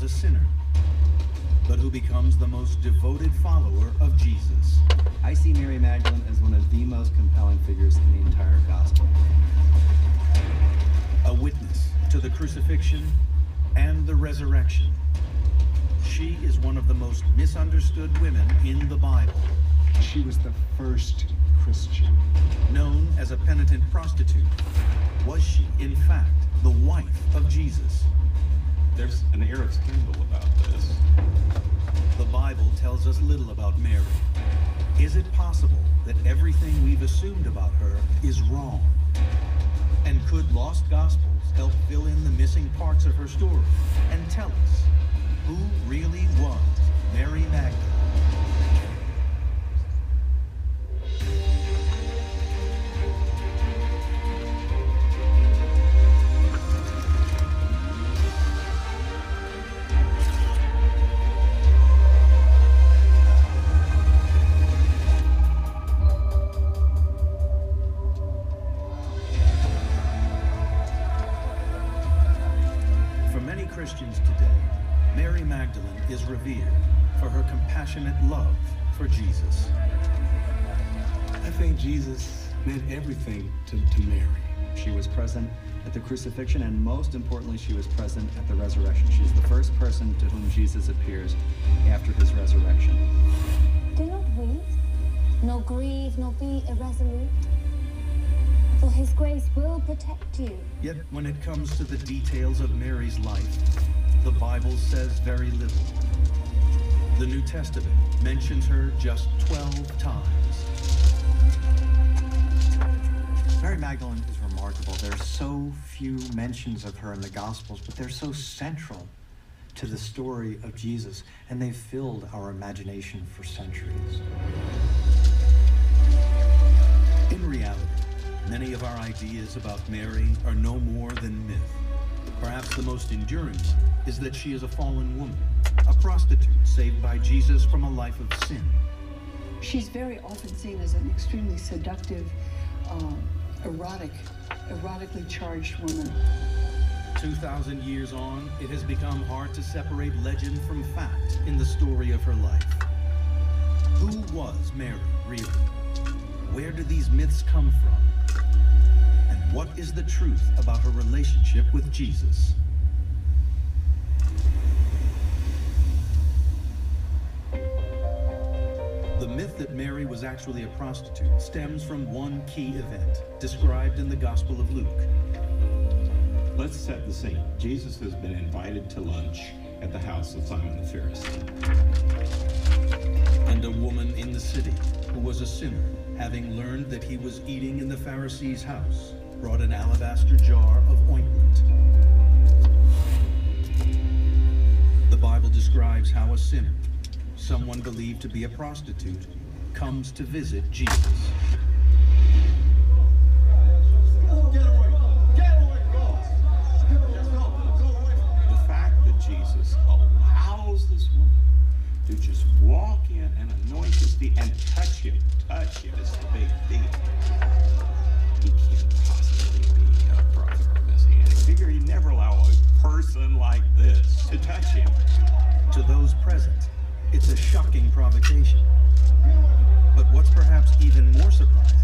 a sinner, but who becomes the most devoted follower of Jesus. I see Mary Magdalene as one of the most compelling figures in the entire gospel. A witness to the crucifixion and the resurrection. She is one of the most misunderstood women in the Bible. She was the first Christian. Known as a penitent prostitute, was she, in fact, the wife of Jesus? There's an air of scandal about this. The Bible tells us little about Mary. Is it possible that everything we've assumed about her is wrong? And could lost gospels help fill in the missing parts of her story and tell us who really was Mary Magdalene? Christians today, Mary Magdalene is revered for her compassionate love for Jesus. I think Jesus meant everything to Mary. She was present at the crucifixion, and most importantly, she was present at the resurrection. She's the first person to whom Jesus appears after his resurrection. Do not weep, nor grieve, nor be irresolute, for his grace will protect you. Yet when it comes to the details of Mary's life, the Bible says very little. The New Testament mentions her just 12 times. Mary Magdalene is remarkable. There's so few mentions of her in the Gospels, but they're so central to the story of Jesus, and they've filled our imagination for centuries. In reality, many of our ideas about Mary are no more than myth. Perhaps the most enduring one is that she is a fallen woman, a prostitute saved by Jesus from a life of sin. She's very often seen as an extremely seductive, erotically charged woman. 2,000 years on, it has become hard to separate legend from fact in the story of her life. Who was Mary, really? Where do these myths come from? And what is the truth about her relationship with Jesus? The myth that Mary was actually a prostitute stems from one key event described in the Gospel of Luke. Let's set the scene. Jesus has been invited to lunch at the house of Simon the Pharisee. And a woman in the city, who was a sinner, having learned that he was eating in the Pharisee's house, brought an alabaster jar of ointment. The Bible describes how a sinner, someone believed to be a prostitute, comes to visit Jesus. The fact that Jesus allows this woman to just walk in and anoint his feet and touch him is the big deal. He can't possibly be a prophet or a messianic figure. He'd never allow a person like this to touch him. To those present, it's a shocking provocation. But what's perhaps even more surprising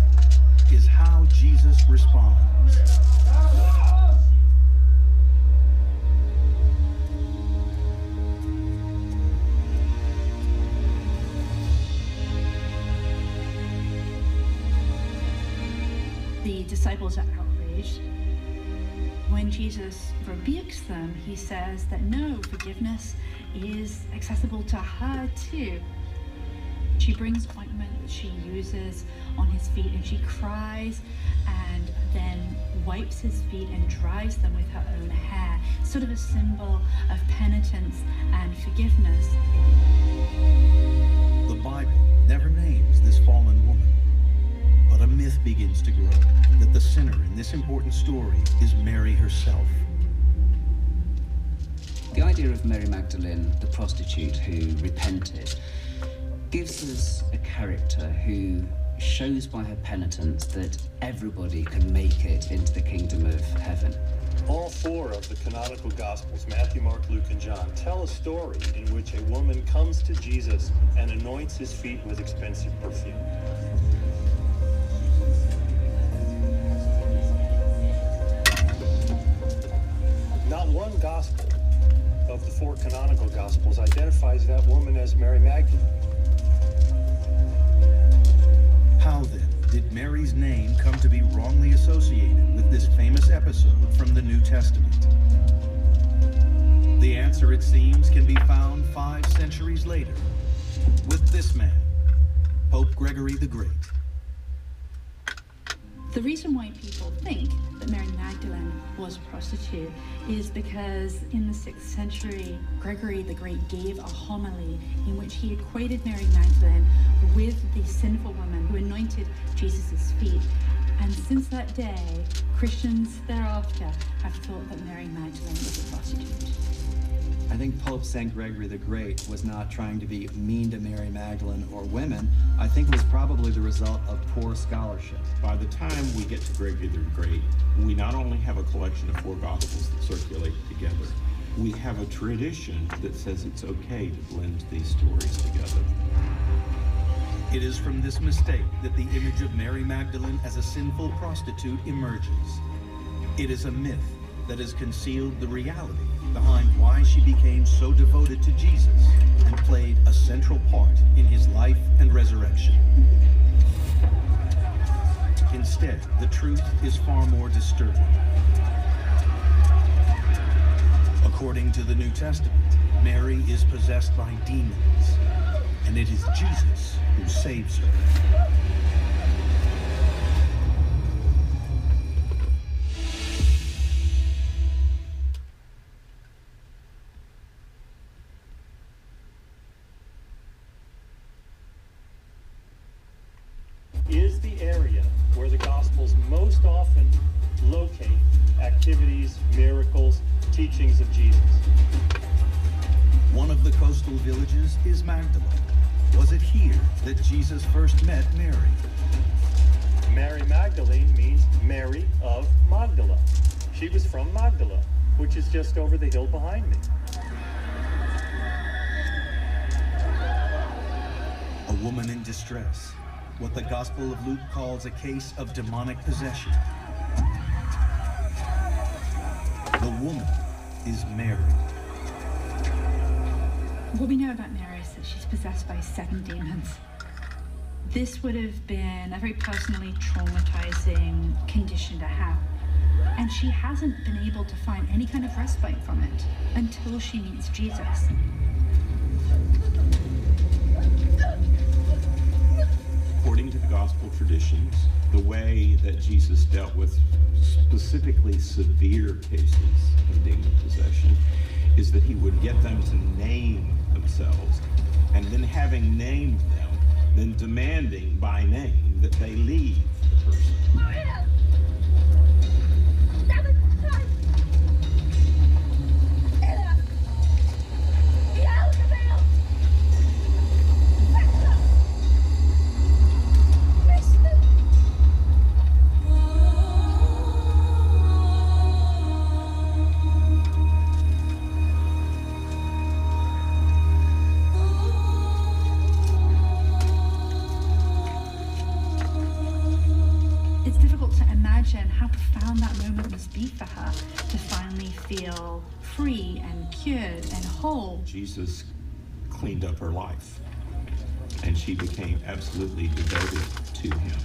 is how Jesus responds. The disciples are outraged. When Jesus rebukes them, he says that no, forgiveness is accessible to her too. She brings ointment that she uses on his feet, and she cries and then wipes his feet and dries them with her own hair, sort of a symbol of penitence and forgiveness. The Bible never names this fallen woman, but a myth begins to grow that the sinner in this important story is Mary herself. The idea of Mary Magdalene, the prostitute who repented, gives us a character who shows by her penitence that everybody can make it into the kingdom of heaven. All four of the canonical Gospels, Matthew, Mark, Luke, and John, tell a story in which a woman comes to Jesus and anoints his feet with expensive perfume. Not one gospel of the four canonical Gospels identifies that woman as Mary Magdalene. How then did Mary's name come to be wrongly associated with this famous episode from the New Testament? The answer, it seems, can be found 5 centuries later with this man, Pope Gregory the Great. The reason why people think that Mary Magdalene was a prostitute is because in the 6th century, Gregory the Great gave a homily in which he equated Mary Magdalene with the sinful woman who anointed Jesus' feet. And since that day, Christians thereafter have thought that Mary Magdalene was a prostitute. I think Pope St. Gregory the Great was not trying to be mean to Mary Magdalene or women. I think it was probably the result of poor scholarship. By the time we get to Gregory the Great, we not only have a collection of 4 Gospels that circulate together, we have a tradition that says it's okay to blend these stories together. It is from this mistake that the image of Mary Magdalene as a sinful prostitute emerges. It is a myth that has concealed the reality behind why she became so devoted to Jesus and played a central part in his life and resurrection. Instead, the truth is far more disturbing. According to the New Testament, Mary is possessed by demons, and it is Jesus who saves her. Is the area where the Gospels most often locate activities, miracles, teachings of Jesus. One of the coastal villages is Magdala. Was it here that Jesus first met Mary? Mary Magdalene means Mary of Magdala. She was from Magdala, which is just over the hill behind me. A woman in distress. What the Gospel of Luke calls a case of demonic possession. The woman is Mary. What we know about Mary is that she's possessed by 7 demons. This would have been a very personally traumatizing condition to have. And she hasn't been able to find any kind of respite from it until she meets Jesus. According to the gospel traditions, the way that Jesus dealt with specifically severe cases of demon possession is that he would get them to name themselves, and then having named them, then demanding by name that they leave the person. How profound that moment must be for her to finally feel free and cured and whole. Jesus cleaned up her life, and she became absolutely devoted to him.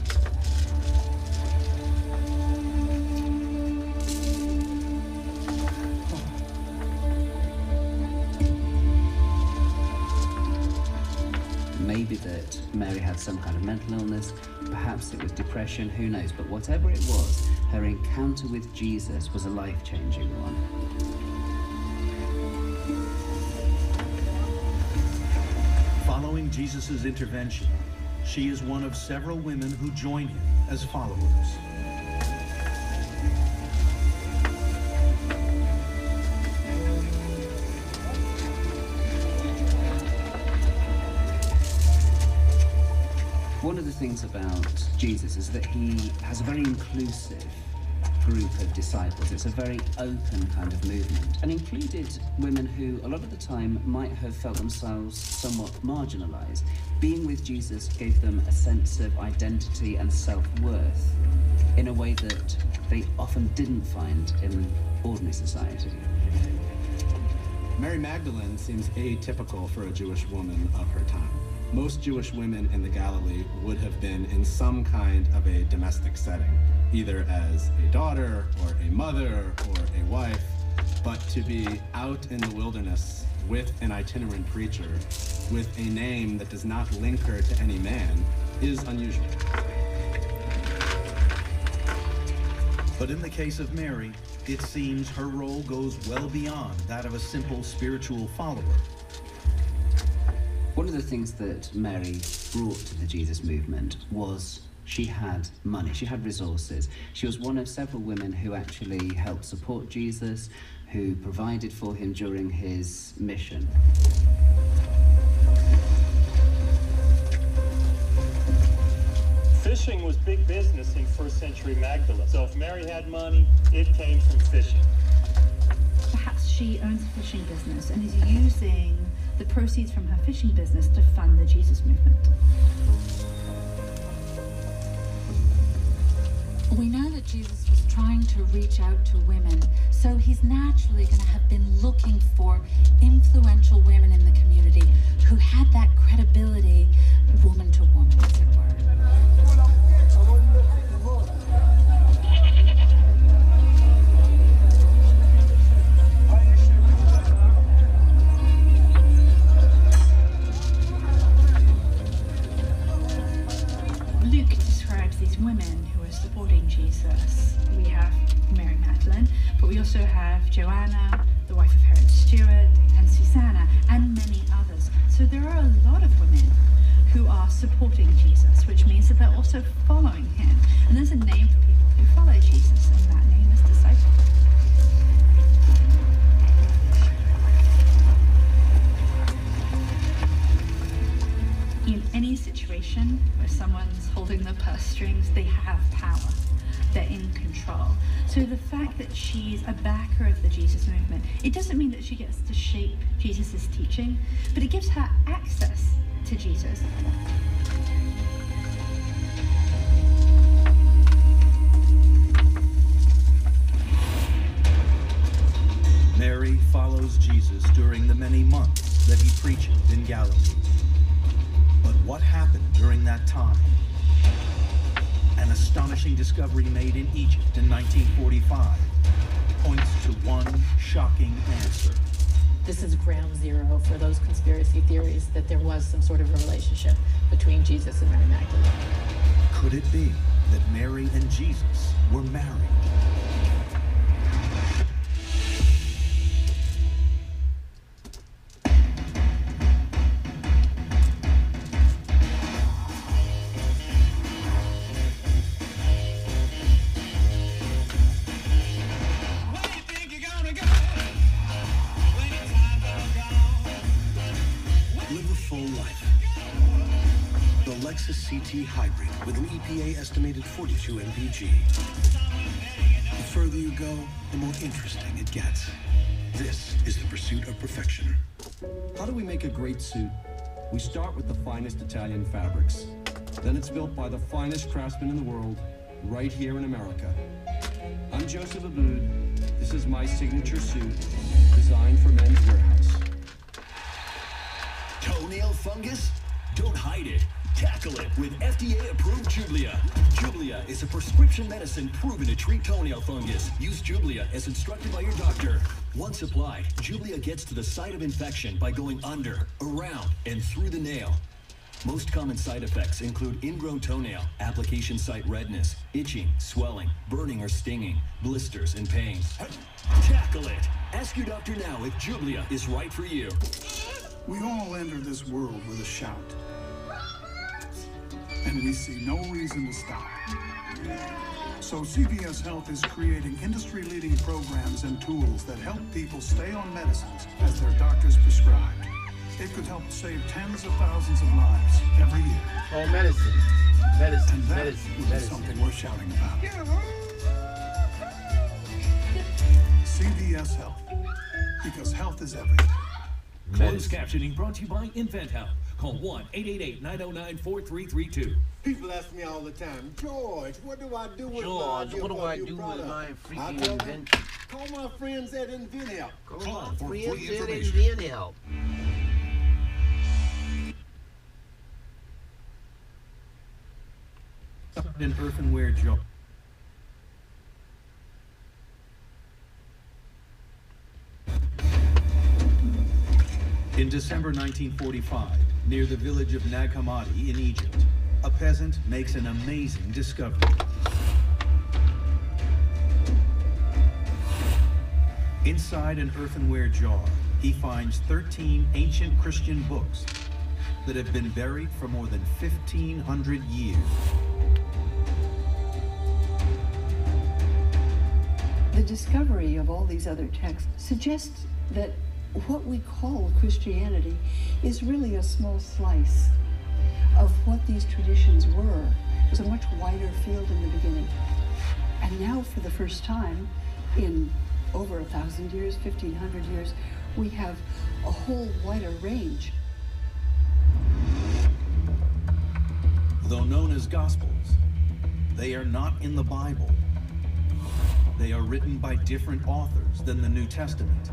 Maybe that Mary had some kind of mental illness, perhaps it was depression, who knows, but whatever it was, her encounter with Jesus was a life-changing one. Following Jesus' intervention, she is one of several women who join him as followers. One of the things about Jesus is that he has a very inclusive group of disciples. It's a very open kind of movement, and included women who a lot of the time might have felt themselves somewhat marginalized. Being with Jesus gave them a sense of identity and self-worth in a way that they often didn't find in ordinary society. Mary Magdalene seems atypical for a Jewish woman of her time. Most Jewish women in the Galilee would have been in some kind of a domestic setting, either as a daughter or a mother or a wife, but to be out in the wilderness with an itinerant preacher with a name that does not link her to any man is unusual. But in the case of Mary, it seems her role goes well beyond that of a simple spiritual follower. One of the things that Mary brought to the Jesus movement was she had money, she had resources. She was one of several women who actually helped support Jesus, who provided for him during his mission. Fishing was big business in first century Magdala. So if Mary had money, it came from fishing. Perhaps she owns a fishing business and is using the proceeds from her fishing business to fund the Jesus movement. We know that Jesus was trying to reach out to women, so he's naturally going to have been looking for influential women in the community who had that credibility, woman to woman, as it were. Luke describes these women who are supporting Jesus. We have Mary Magdalene, but we also have Joanna, the wife of Herod's steward, and Susanna, and many others. So there are a lot of women who are supporting Jesus, which means that they're also following him. And there's a name for people who follow Jesus, and that name is disciple. In any situation where someone's holding the purse strings, they have power. They're in control. So the fact that she's a backer of the Jesus movement, it doesn't mean that she gets to shape Jesus's teaching, but it gives her access to Jesus. Mary follows Jesus during the many months that he preaches in Galilee. But what happened during that time? An astonishing discovery made in Egypt in 1945 points to one shocking answer. This is ground zero for those conspiracy theories that there was some sort of a relationship between Jesus and Mary Magdalene. Could it be that Mary and Jesus were married? CT hybrid with an EPA estimated 42 mpg. The further you go, the more interesting it gets. This is the pursuit of perfection. How do we make a great suit? We start with the finest Italian fabrics. Then it's built by the finest craftsmen in the world, right here in America. I'm Joseph Aboud. This is my signature suit, designed for Men's Warehouse. Toenail fungus? Don't hide it. Tackle it with FDA-approved Jublia. Jublia is a prescription medicine proven to treat toenail fungus. Use Jublia as instructed by your doctor. Once applied, Jublia gets to the site of infection by going under, around, and through the nail. Most common side effects include ingrown toenail, application site redness, itching, swelling, burning or stinging, blisters, and pain. Tackle it. Ask your doctor now if Jublia is right for you. We all enter this world with a shout. And we see no reason to stop. So CVS Health is creating industry-leading programs and tools that help people stay on medicines as their doctors prescribe. It could help save tens of thousands of lives every year. Oh, medicine. Medicine, and that medicine, is medicine. something worth shouting about. CVS Health, because health is everything. Closed captioning brought to you by InventHelp. Call 1-888-909-4332. People ask me all the time, George, what do I do with George, my what do I do product? with my I freaking tell them, invention? call my friends at InventHelp. Call for free InventHelp. An earthenware jar. In December 1945, near the village of Nag Hammadi in Egypt, a peasant makes an amazing discovery. Inside an earthenware jar, he finds 13 ancient Christian books that have been buried for more than 1,500 years. The discovery of all these other texts suggests that what we call Christianity is really a small slice of what these traditions were. It was a much wider field in the beginning. And now, for the first time in over 1,000 years, 1,500 years, we have a whole wider range. Though known as Gospels, they are not in the Bible. They are written by different authors than the New Testament.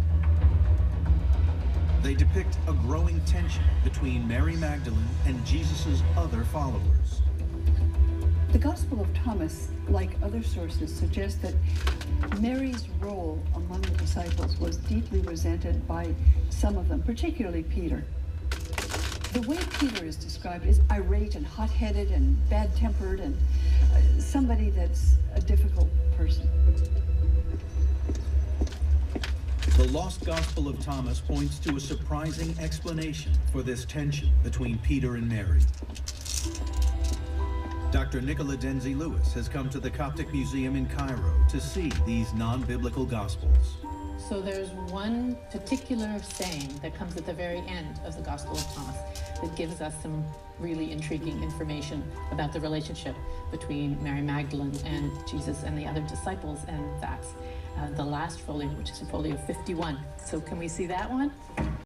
They depict a growing tension between Mary Magdalene and Jesus' other followers. The Gospel of Thomas, like other sources, suggests that Mary's role among the disciples was deeply resented by some of them, particularly Peter. The way Peter is described is irate and hot-headed and bad-tempered and somebody that's a difficult person. The Lost Gospel of Thomas points to a surprising explanation for this tension between Peter and Mary. Dr. Nicola Denzi Lewis has come to the Coptic Museum in Cairo to see these non-biblical Gospels. So there's one particular saying that comes at the very end of the Gospel of Thomas that gives us some really intriguing information about the relationship between Mary Magdalene and Jesus and the other disciples, and that's the last folio, which is folio 51. So can we see that one?